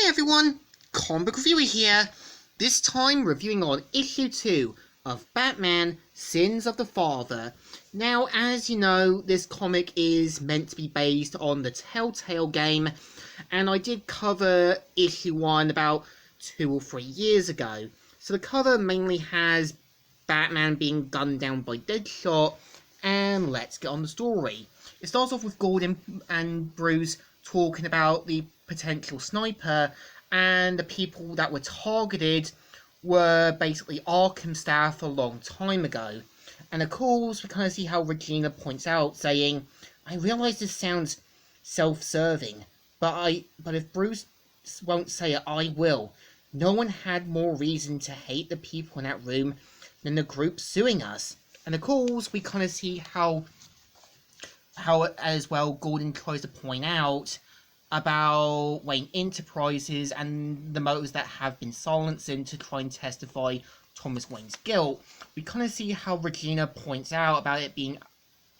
Hey everyone, Comic Book Reviewer here, this time reviewing on issue 2 of Batman Sins of the Father. Now, as you know, this comic is meant to be based on the Telltale game, and I did cover issue 1 about 2 or 3 years ago. So the cover mainly has Batman being gunned down by Deadshot, and let's get on the story. It starts off with Gordon and Bruce talking about the potential sniper, and the people that were targeted were basically Arkham staff a long time ago. And of course, we kind of see how Regina points out, saying, I realise this sounds self-serving, but if Bruce won't say it, I will. No one had more reason to hate the people in that room than the group suing us. And of course, we kind of see how as well Gordon tries to point out about Wayne Enterprises and the motives that have been silenced to try and testify Thomas Wayne's guilt. We kind of see how Regina points out about it being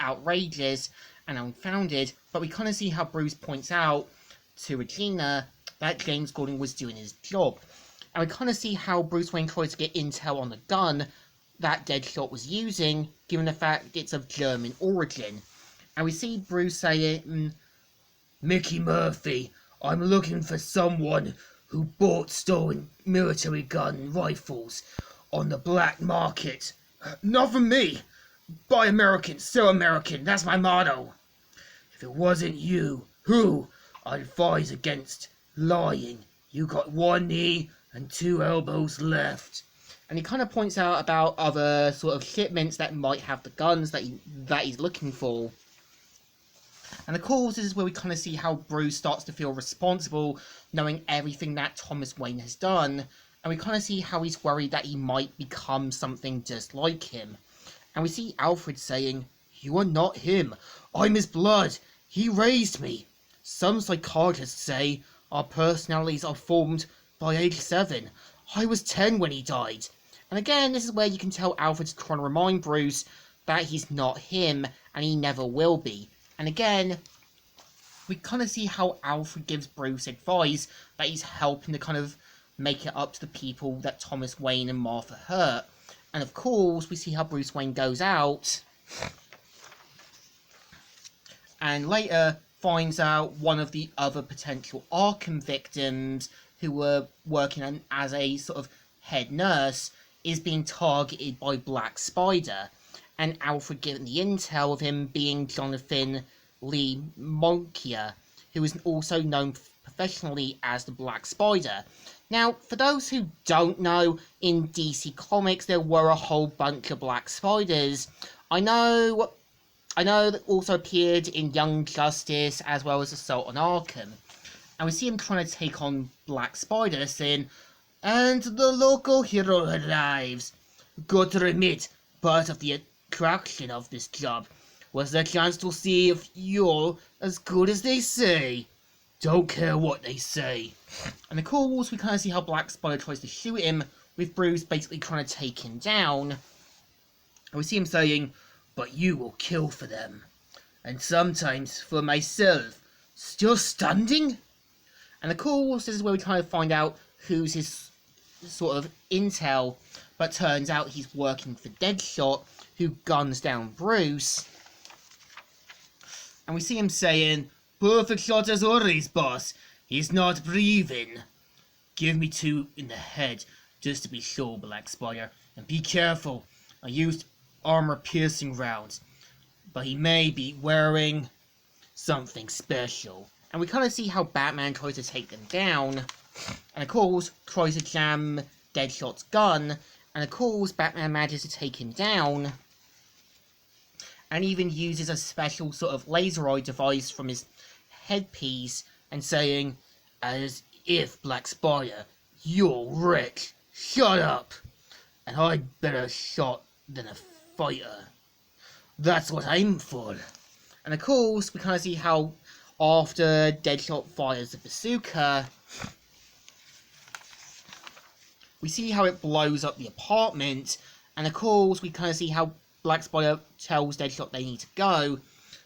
outrageous and unfounded, but we kind of see how Bruce points out to Regina that James Gordon was doing his job. And we kind of see how Bruce Wayne tries to get intel on the gun that Deadshot was using, given the fact it's of German origin. And we see Bruce saying, Mickey Murphy, I'm looking for someone who bought stolen military gun rifles on the black market. Not from me. Buy American, sell American, that's my motto. If it wasn't you, who? I'd advise against lying. You got one knee and two elbows left. And he kind of points out about other sort of shipments that might have the guns that he's looking for. And of course, this is where we kind of see how Bruce starts to feel responsible, knowing everything that Thomas Wayne has done. And we kind of see how he's worried that he might become something just like him. And we see Alfred saying, You are not him. I'm his blood. He raised me. Some psychologists say our personalities are formed by age 7. I was 10 when he died. And again, this is where you can tell Alfred's trying to remind Bruce that he's not him, and he never will be. And again, we kind of see how Alfred gives Bruce advice that he's helping to kind of make it up to the people that Thomas Wayne and Martha hurt. And of course, we see how Bruce Wayne goes out and later finds out one of the other potential Arkham victims who were working as a sort of head nurse is being targeted by Black Spider. And Alfred given the intel of him being Jonathan Lee Monkia, who is also known professionally as the Black Spider. Now, for those who don't know, in DC Comics there were a whole bunch of Black Spiders. I know that also appeared in Young Justice as well as Assault on Arkham. And we see him trying to take on Black Spider, saying, And the local hero arrives. Got to admit, part of the attraction of this job was the chance to see if you're as good as they say. Don't care what they say. And of course, we kind of see how Black Spider tries to shoot him, with Bruce basically trying to take him down. And we see him saying, But you will kill for them. And sometimes for myself. Still standing? And of course, this is where we kind of find out who's his sort of intel. But turns out he's working for Deadshot, who guns down Bruce. And we see him saying, Perfect shot as always, boss. He's not breathing. Give me 2 in the head, just to be sure, Black Spider. And be careful. I used armor-piercing rounds. But he may be wearing something special. And we kind of see how Batman tries to take them down. And of course, tries to jam Deadshot's gun. And of course, Batman manages to take him down. And even uses a special sort of laser eye device from his headpiece. And saying, As if, Black Spider, you're rich. Shut up. And I'd better shot than a fighter. That's what I'm for. And of course, we kind of see how after Deadshot fires the bazooka, we see how it blows up the apartment. And of course, we kind of see how Black Spider tells Deadshot they need to go.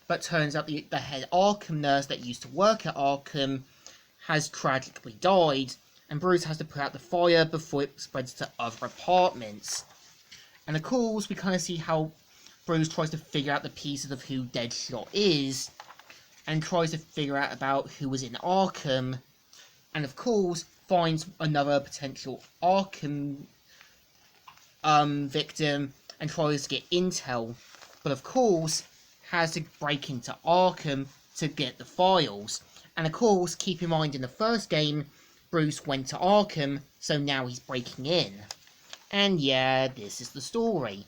But turns out the head Arkham nurse that used to work at Arkham has tragically died, and Bruce has to put out the fire before it spreads to other apartments. And of course, we kind of see how Bruce tries to figure out the pieces of who Deadshot is, and tries to figure out about who was in Arkham, and of course, finds another potential Arkham victim and tries to get intel, but of course, has to break into Arkham to get the files. And of course, keep in mind in the first game, Bruce went to Arkham, so now he's breaking in. And yeah, this is the story.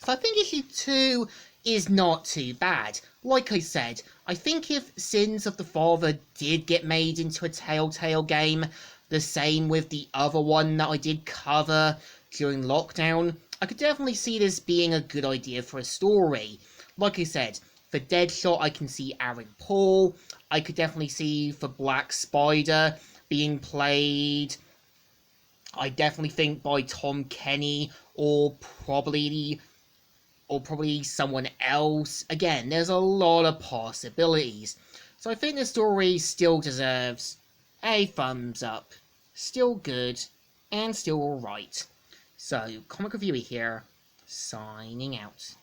So I think issue 2 is not too bad. Like I said, I think if Sins of the Father did get made into a Telltale game, the same with the other one that I did cover during lockdown, I could definitely see this being a good idea for a story. Like I said, for Deadshot I can see Aaron Paul, I could definitely see for Black Spider being played, I definitely think, by Tom Kenny or probably someone else. Again, there's a lot of possibilities. So I think the story still deserves a thumbs up. Still good, and still alright. So, Comic Reviewer here, signing out.